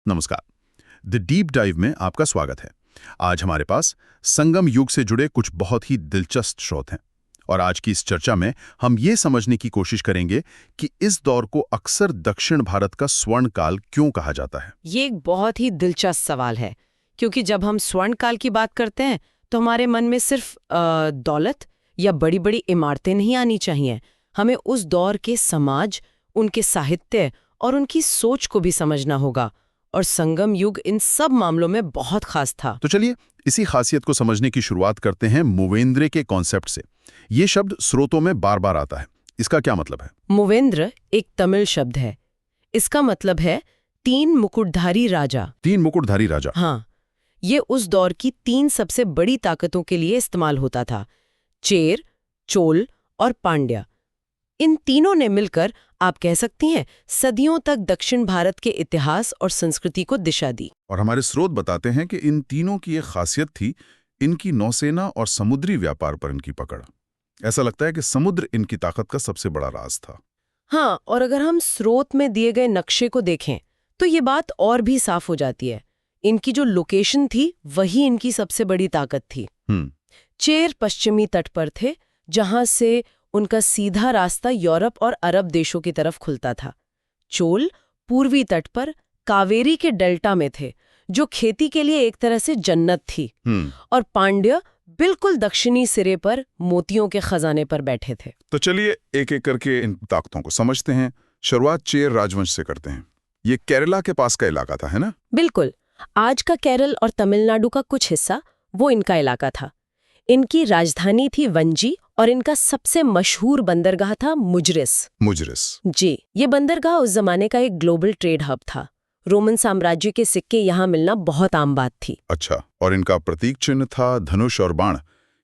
नमस्कार। The deep dive में आपका स्वागत है। आज हमारे पास संगम युग से जुड़े कुछ बहुत ही दिलचस्प स्रोत हैं और आज की इस चर्चा में हम ये समझने की कोशिश करेंगे कि इस दौर को अक्सर दक्षिण भारत का स्वर्ण काल क्यों कहा जाता है। ये एक बहुत ही दिलचस्प सवाल है, क्योंकि जब हम स्वर्ण काल की बात करते हैं तो हमारे मन में सिर्फ दौलत या बड़ी बड़ी इमारतें नहीं आनी चाहिए। हमें उस दौर के समाज, उनके साहित्य और उनकी सोच को भी समझना होगा, और संगम युग इन सब मामलों में बहुत खास था। तो चलिए इसी खासियत को समझने की शुरुआत करते हैं मूवेंद्र के कॉन्सेप्ट से। ये शब्द स्रोतों में बार बार आता है, इसका क्या मतलब है? मूवेंद्र एक तमिल शब्द है। इसका मतलब है 3 मुकुटधारी राजा। 3 मुकुटधारी राजा। हाँ, ये उस दौर की 3 सबसे बड़ी ताकतों के लिए इस्तेमाल होता था: चेर, चोल और पांड्या। इन तीनों ने मिलकर, आप कह सकती हैं, सदियों तक दक्षिण भारत के इतिहास और संस्कृति को दिशा दी। और हमारे स्रोत बताते हैं कि इन तीनों की एक खासियत थी इनकी नौसेना और समुद्री व्यापार पर इनकी पकड़। ऐसा लगता है कि समुद्र इनकी ताकत का सबसे बड़ा राज था। हाँ, और अगर हम स्रोत में दिए गए नक्शे को देखें तो ये बात और भी साफ हो जाती है। इनकी जो लोकेशन थी वही इनकी सबसे बड़ी ताकत थी। चेर पश्चिमी तट पर थे, जहां से उनका सीधा रास्ता यूरोप और अरब देशों की तरफ खुलता था। चोल पूर्वी तट पर कावेरी के डेल्टा में थे, जो खेती के लिए एक तरह से जन्नत थी। और पांड्य बिल्कुल दक्षिणी सिरे पर मोतियों के खजाने पर बैठे थे। तो चलिए एक एक करके इन ताकतों को समझते हैं। शुरुआत चेर राजवंश से करते हैं। ये केरला के पास का इलाका था, है ना? बिल्कुल। आज का केरल और तमिलनाडु का कुछ हिस्सा वो इनका इलाका था। इनकी राजधानी थी वंजी और इनका सबसे मशहूर बंदरगाह था मुजरिस। जी, ये बंदरगाह उस जमाने का एक ग्लोबल ट्रेड हब था। रोमन साम्राज्य के सिक्के यहाँ मिलना बहुत आम बात थी। अच्छा, और इनका प्रतीक चिन्ह था धनुष और बाण,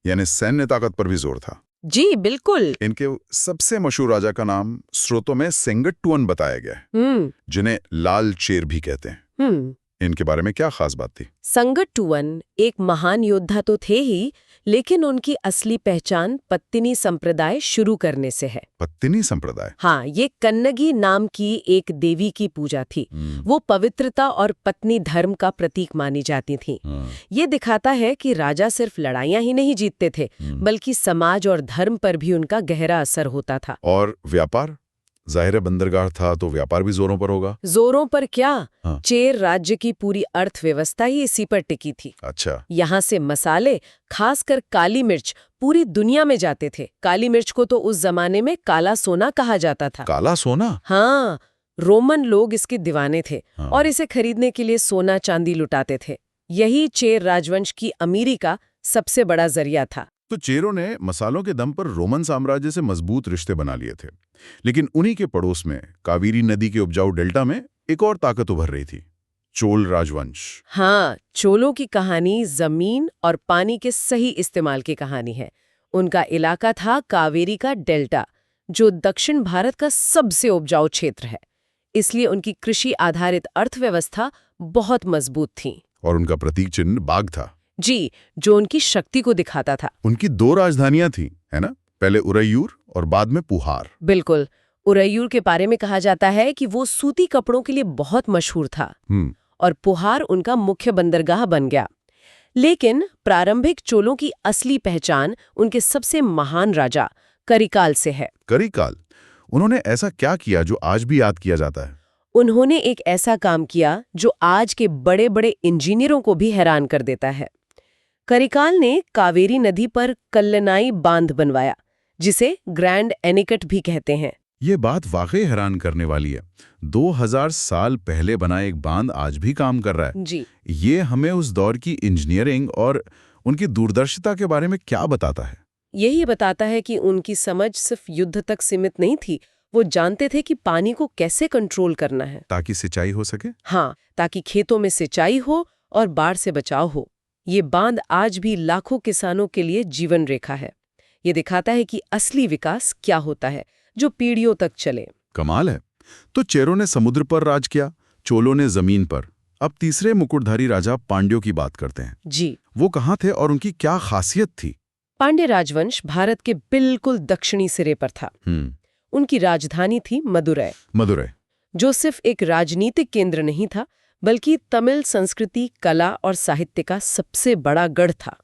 यानी सैन्य ताकत पर भी जोर था। जी बिल्कुल। इनके सबसे मशहूर राजा का नाम स्रोतों में सेंगट्टुअन बताया गया है, जिन्हें लाल चेर भी कहते हैं। इनके बारे में क्या खास बात थी? सेंगट्टुअन एक महान योद्धा तो थे ही, लेकिन उनकी असली पहचान पत्तिनी संप्रदाय शुरू करने से है। पत्तिनी संप्रदाय? हाँ, ये कन्नगी नाम की एक देवी की पूजा थी। वो पवित्रता और पत्नी धर्म का प्रतीक मानी जाती थी। ये दिखाता है कि राजा सिर्फ लड़ाइयां ही नहीं जीतते थे, बल्कि समाज और धर्म पर भी उनका गहरा असर होता था। और व्यापार? जाहिर बंदरगाह था तो व्यापार भी जोरों पर होगा। जोरों पर क्या, चेर राज्य की पूरी अर्थव्यवस्था ही इसी पर टिकी थी। अच्छा। यहाँ से मसाले, खासकर काली मिर्च, पूरी दुनिया में जाते थे। काली मिर्च को तो उस जमाने में काला सोना कहा जाता था। काला सोना? हाँ, रोमन लोग इसके दीवाने थे और इसे खरीदने के लिए सोना चांदी लुटाते थे। यही चेर राजवंश की अमीरी का सबसे बड़ा जरिया था। तो चेरों ने मसालों के दम पर रोमन साम्राज्य से मजबूत रिश्ते बना लिए थे, लेकिन उन्हीं के पड़ोस में कावेरी नदी के उपजाऊ डेल्टा में एक और ताकत उभर रही थी, चोल राजवंश। हाँ, चोलों की कहानी जमीन और पानी के सही इस्तेमाल की कहानी है। उनका इलाका था कावेरी का डेल्टा, जो दक्षिण भारत का सबसे उपजाऊ क्षेत्र है। इसलिए उनकी कृषि आधारित अर्थव्यवस्था बहुत मजबूत थी। और उनका प्रतीक चिन्ह बाघ था। जी, जो उनकी शक्ति को दिखाता था। उनकी 2 राजधानियां थी, है ना? पहले उरैयूर और बाद में पुहार। बिल्कुल। उरैयूर के बारे में कहा जाता है कि वो सूती कपड़ों के लिए बहुत मशहूर था, और पुहार उनका मुख्य बंदरगाह बन गया। लेकिन प्रारंभिक चोलों की असली पहचान उनके सबसे महान राजा करिकाल से है। करिकाल? उन्होंने ऐसा क्या किया जो आज भी याद किया जाता है? उन्होंने एक ऐसा काम किया जो आज के बड़े बड़े इंजीनियरों को भी हैरान कर देता है। करिकाल ने कावेरी नदी पर कल्लनाई बांध बनवाया, जिसे ग्रैंड एनिकट भी कहते हैं। ये बात वाकई हैरान करने वाली है। 2000 साल पहले बना एक बांध आज भी काम कर रहा है। जी। ये हमें उस दौर की इंजीनियरिंग और उनकी दूरदर्शिता के बारे में क्या बताता है? यही बताता है कि उनकी समझ सिर्फ युद्ध तक सीमित नहीं थी। वो जानते थे कि पानी को कैसे कंट्रोल करना है ताकि सिंचाई हो सके। हाँ, ताकि खेतों में सिंचाई हो और बाढ़ से बचाव हो। ये बांध आज भी लाखों किसानों के लिए जीवन रेखा है। ये दिखाता है कि असली विकास क्या होता है, जो पीढ़ियों तक चले। कमाल है। तो चेरों ने समुद्र पर राज किया, चोलों ने जमीन पर। अब तीसरे मुकुटधारी राजा पांड्यों की बात करते हैं। जी। वो कहाँ थे और उनकी क्या खासियत थी? पांड्य राजवंश भारत के बिल्कुल दक्षिणी सिरे पर था। उनकी राजधानी थी मदुरै, मदुरै, जो सिर्फ एक राजनीतिक केंद्र नहीं था, बल्कि तमिल संस्कृति, कला और साहित्य का सबसे बड़ा गढ़ था।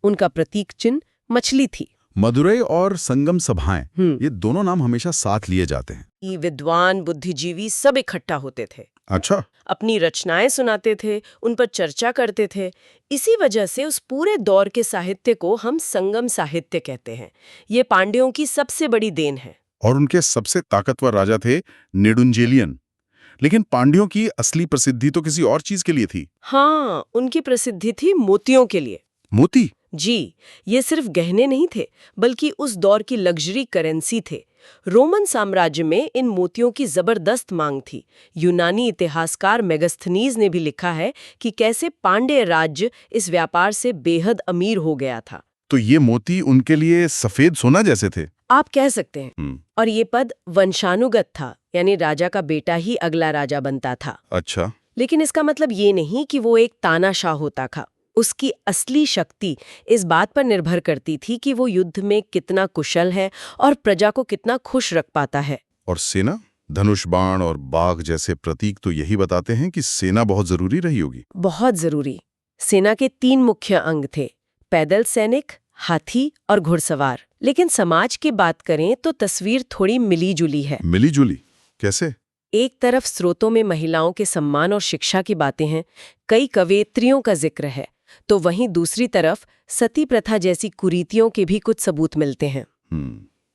उनका प्रतीक चिन्ह मछली थी। मदुरई और संगम सभाएं, ये दोनों नाम हमेशा साथ लिए जाते हैं। ये विद्वान, बुद्धिजीवी सब इकट्ठा होते थे। अच्छा। अपनी रचनाएं सुनाते थे, उन पर चर्चा करते थे। इसी वजह से उस पूरे दौर के साहित्य को हम संगम साहित्य कहते हैं। ये पांड्यों की सबसे बड़ी देन है। और उनके सबसे ताकतवर राजा थे नेडुंजेलियन। लेकिन पांड्यों की असली प्रसिद्धि तो किसी और चीज के लिए थी। हाँ, उनकी प्रसिद्धि थी मोतियों के लिए। मोती? जी, ये सिर्फ गहने नहीं थे, बल्कि उस दौर की लग्जरी करेंसी थे। रोमन साम्राज्य में इन मोतियों की जबरदस्त मांग थी। यूनानी इतिहासकार मेगास्थनीज ने भी लिखा है कि कैसे पांड्य राज्य इस व्यापार से बेहद अमीर हो गया था। तो ये मोती उनके लिए सफेद सोना जैसे थे? आप कह सकते हैं। और ये पद वंशानुगत था, यानी राजा का बेटा ही अगला राजा बनता था। अच्छा। लेकिन इसका मतलब ये नहीं कि वो एक तानाशाह होता था। उसकी असली शक्ति इस बात पर निर्भर करती थी कि वो युद्ध में कितना कुशल है और प्रजा को कितना खुश रख पाता है। और सेना? धनुष, बाण और बाघ जैसे प्रतीक तो यही बताते हैं कि सेना बहुत जरूरी रही होगी। बहुत जरूरी। सेना के 3 मुख्य अंग थे: पैदल सैनिक, हाथी और घुड़सवार। लेकिन समाज की बात करें तो तस्वीर थोड़ी मिली जुली है। मिली जुली कैसे? एक तरफ स्रोतों में महिलाओं के सम्मान और शिक्षा की बातें हैं, कई कवयित्रियों का जिक्र है, तो वहीं दूसरी तरफ सती प्रथा जैसी कुरीतियों के भी कुछ सबूत मिलते हैं।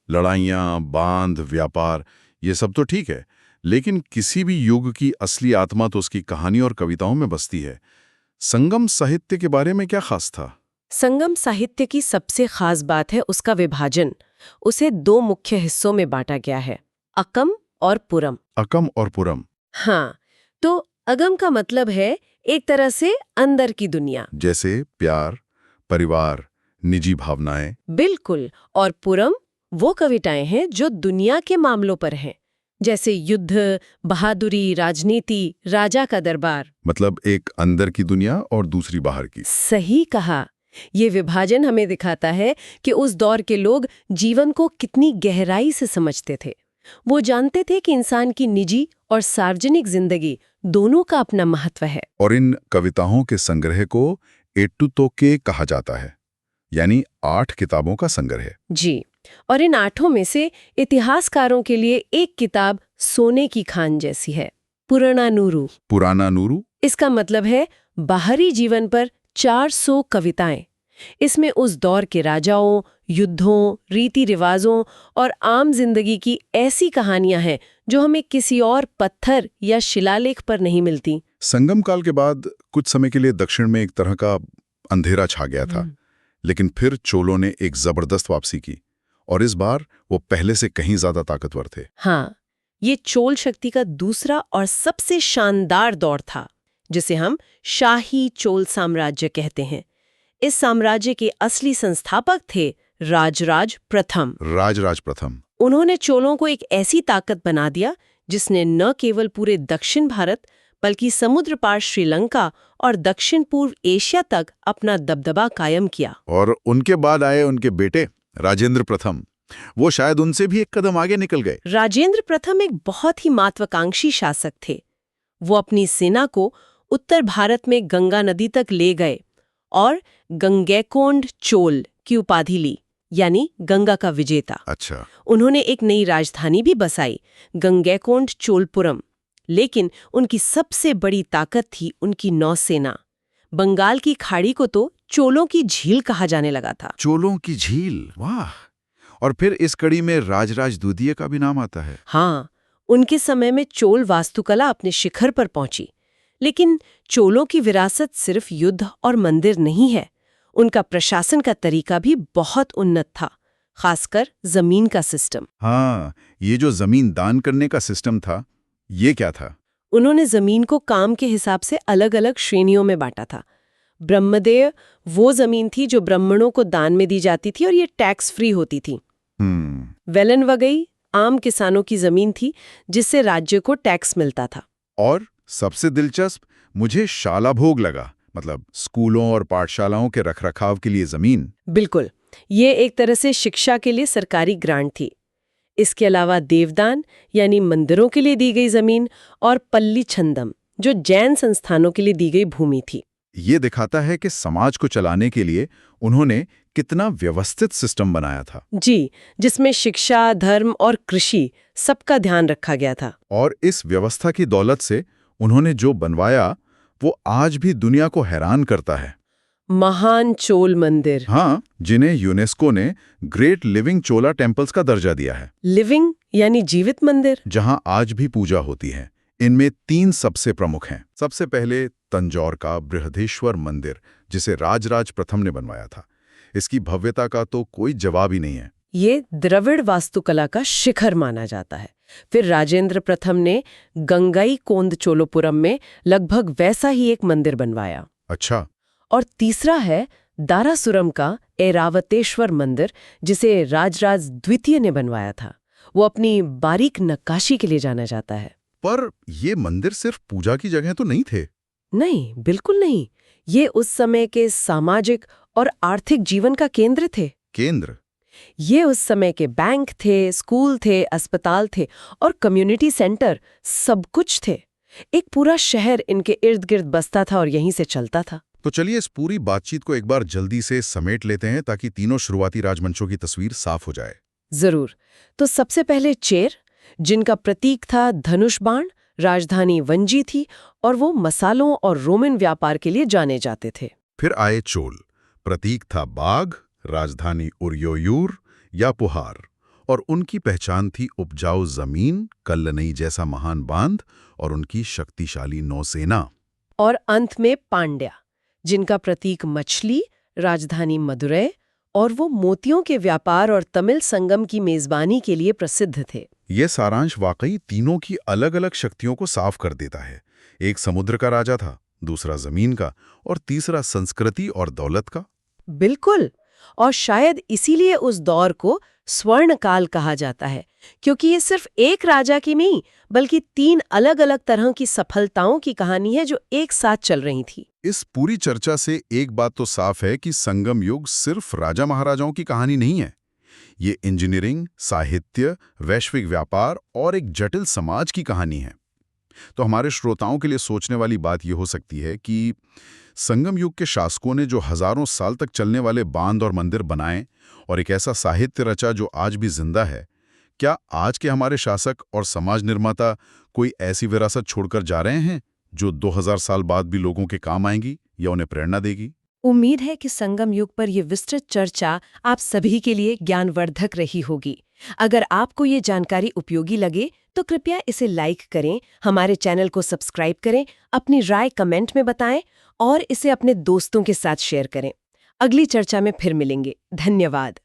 लड़ाइयाँ, बांध, व्यापार, ये सब तो ठीक है, लेकिन किसी भी युग की असली आत्मा तो उसकी कहानी और कविताओं में बसती है। संगम साहित्य के बारे में क्या खास था? संगम साहित्य की सबसे खास बात है उसका विभाजन। उसे 2 मुख्य हिस्सों में बांटा गया है: अकम और पुरम। अकम और पुरम? हाँ, तो अगम का मतलब है एक तरह से अंदर की दुनिया, जैसे प्यार, परिवार, निजी भावनाएं। बिल्कुल। और पुरम वो कविताएं हैं जो दुनिया के मामलों पर हैं, जैसे युद्ध, बहादुरी, राजनीति, राजा का दरबार। मतलब एक अंदर की दुनिया और दूसरी बाहर की। सही कहा। ये विभाजन हमें दिखाता है कि उस दौर के लोग जीवन को कितनी गहराई से समझते थे। वो जानते थे कि इंसान की निजी और सार्वजनिक जिंदगी दोनों का अपना महत्व है। और इन कविताओं के संग्रह को एट्टुतोके कहा जाता है, यानी 8 किताबों का संग्रह। जी, और इन 8 में से इतिहासकारों के लिए एक किताब सोने की खान जैसी है, पुराणानुरु। पुराणानुरु? इसका मतलब है बाहरी जीवन पर 400 कविताएं। इसमें उस दौर के राजाओं, युद्धों, रीति रिवाजों और आम जिंदगी की ऐसी कहानियां हैं जो हमें किसी और पत्थर या शिलालेख पर नहीं मिलती। संगम काल के बाद कुछ समय के लिए दक्षिण में एक तरह का अंधेरा छा गया था, लेकिन फिर चोलों ने एक जबरदस्त वापसी की, और इस बार वो पहले से कहीं ज्यादा ताकतवर थे। हाँ, ये चोल शक्ति का दूसरा और सबसे शानदार दौर था, जिसे हम शाही चोल साम्राज्य कहते हैं। इस साम्राज्य के असली संस्थापक थे राजराज प्रथम। राजराज प्रथम। उन्होंने चोलों को एक ऐसी ताकत बना दिया जिसने न केवल पूरे दक्षिण भारत बल्कि समुद्र पार श्रीलंका और दक्षिण पूर्व एशिया तक अपना दबदबा कायम किया। और उनके बाद आए उनके बेटे राजेंद्र प्रथम। वो शायद उनसे भी एक कदम आगे निकल गए। राजेंद्र प्रथम एक बहुत ही महत्वाकांक्षी शासक थे। वो अपनी सेना को उत्तर भारत में गंगा नदी तक ले गए और गंगैकोंड चोल की उपाधि ली, यानी गंगा का विजेता। अच्छा। उन्होंने एक नई राजधानी भी बसाई, गंगैकोंड चोलपुरम। लेकिन उनकी सबसे बड़ी ताकत थी उनकी नौसेना। बंगाल की खाड़ी को तो चोलों की झील कहा जाने लगा था। चोलों की झील, वाह! और फिर इस कड़ी में राजराज द्वितीय का भी नाम आता है। हाँ, उनके समय में चोल वास्तुकला अपने शिखर पर पहुंची। लेकिन चोलों की विरासत सिर्फ युद्ध और मंदिर नहीं है, उनका प्रशासन का तरीका भी बहुत उन्नत था, खासकर जमीन का सिस्टम। हाँ, ये जो जमीन दान करने का सिस्टम था, ये क्या था? उन्होंने जमीन को काम के हिसाब से अलग अलग श्रेणियों में बांटा था। ब्रह्मदेय वो जमीन थी जो ब्राह्मणों को दान में दी जाती थी और ये टैक्स फ्री होती थी। वेलनवगई आम किसानों की जमीन थी जिससे राज्य को टैक्स मिलता था। और सबसे दिलचस्प मुझे शाला भोग लगा, मतलब स्कूलों और पाठशालाओं के रखरखाव के लिए जमीन। बिल्कुल, ये एक तरह से शिक्षा के लिए सरकारी ग्रांट थी। इसके अलावा देवदान यानी मंदिरों के लिए दी गई जमीन और पल्ली छंदम जो जैन संस्थानों के लिए दी गई भूमि थी। ये दिखाता है कि समाज को चलाने के लिए उन्होंने कितना व्यवस्थित सिस्टम बनाया था। जी, जिसमें शिक्षा, धर्म और कृषि सबका ध्यान रखा गया था। और इस व्यवस्था की दौलत से उन्होंने जो बनवाया वो आज भी दुनिया को हैरान करता है। महान चोल मंदिर। हाँ, जिन्हें यूनेस्को ने ग्रेट लिविंग चोला टेम्पल्स का दर्जा दिया है। लिविंग यानी जीवित मंदिर, जहां आज भी पूजा होती है। इनमें 3 सबसे प्रमुख हैं। सबसे पहले तंजौर का बृहदेश्वर मंदिर, जिसे राजराज प्रथम ने बनवाया था। इसकी भव्यता का तो कोई जवाब ही नहीं है। ये द्रविड़ वास्तुकला का शिखर माना जाता है। फिर राजेंद्र प्रथम ने गंगाईकोंड चोलोपुरम में लगभग वैसा ही एक मंदिर बनवाया। अच्छा। और तीसरा है दारासुरम का ऐरावतेश्वर मंदिर, जिसे राजराज द्वितीय ने बनवाया था। वो अपनी बारीक नक्काशी के लिए जाना जाता है। पर ये मंदिर सिर्फ पूजा की जगह तो नहीं थे। नहीं, बिल्कुल नहीं। ये उस समय के सामाजिक और आर्थिक जीवन का केंद्र थे। केंद्र? ये उस समय के बैंक थे, स्कूल थे, अस्पताल थे और कम्युनिटी सेंटर, सब कुछ थे। एक पूरा शहर इनके इर्द गिर्द बसता था और यहीं से चलता था। तो चलिए इस पूरी बातचीत को एक बार जल्दी से समेट लेते हैं, ताकि तीनों शुरुआती राजवंशों की तस्वीर साफ हो जाए। जरूर। तो सबसे पहले चेर, जिनका प्रतीक था धनुष बाण, राजधानी वंजी थी और वो मसालों और रोमन व्यापार के लिए जाने जाते थे। फिर आए चोल, प्रतीक था बाघ, राजधानी उर्योयूर या पुहार, और उनकी पहचान थी उपजाऊ जमीन, कल्लनई जैसा महान बांध और उनकी शक्तिशाली नौसेना। और अंत में पांड्या, जिनका प्रतीक मछली, राजधानी मदुरै और वो मोतियों के व्यापार और तमिल संगम की मेजबानी के लिए प्रसिद्ध थे। ये सारांश वाकई तीनों की अलग अलग शक्तियों को साफ कर देता है। एक समुद्र का राजा था, दूसरा जमीन का और तीसरा संस्कृति और दौलत का। बिल्कुल। और शायद इसीलिए उस दौर को स्वर्ण काल कहा जाता है, क्योंकि ये सिर्फ एक राजा की नहीं, बल्कि 3 अलग अलग तरह की सफलताओं की कहानी है जो एक साथ चल रही थी। इस पूरी चर्चा से एक बात तो साफ है कि संगम युग सिर्फ राजा महाराजाओं की कहानी नहीं है। ये इंजीनियरिंग, साहित्य, वैश्विक व्यापार और एक जटिल समाज की कहानी है। तो हमारे श्रोताओं के लिए सोचने वाली बात यह हो सकती है कि संगम युग के शासकों ने जो हजारों साल तक चलने वाले बांध और मंदिर बनाए और एक ऐसा साहित्य रचा जो आज भी जिंदा है, क्या आज के हमारे शासक और समाज निर्माता कोई ऐसी विरासत छोड़कर जा रहे हैं जो 2000 साल बाद भी लोगों के काम आएंगी या उन्हें प्रेरणा देगी? उम्मीद है कि संगम युग पर यह विस्तृत चर्चा आप सभी के लिए ज्ञानवर्धक रही होगी। अगर आपको ये जानकारी उपयोगी लगे तो कृपया इसे लाइक करें, हमारे चैनल को सब्सक्राइब करें, अपनी राय कमेंट में बताएं और इसे अपने दोस्तों के साथ शेयर करें। अगली चर्चा में फिर मिलेंगे। धन्यवाद।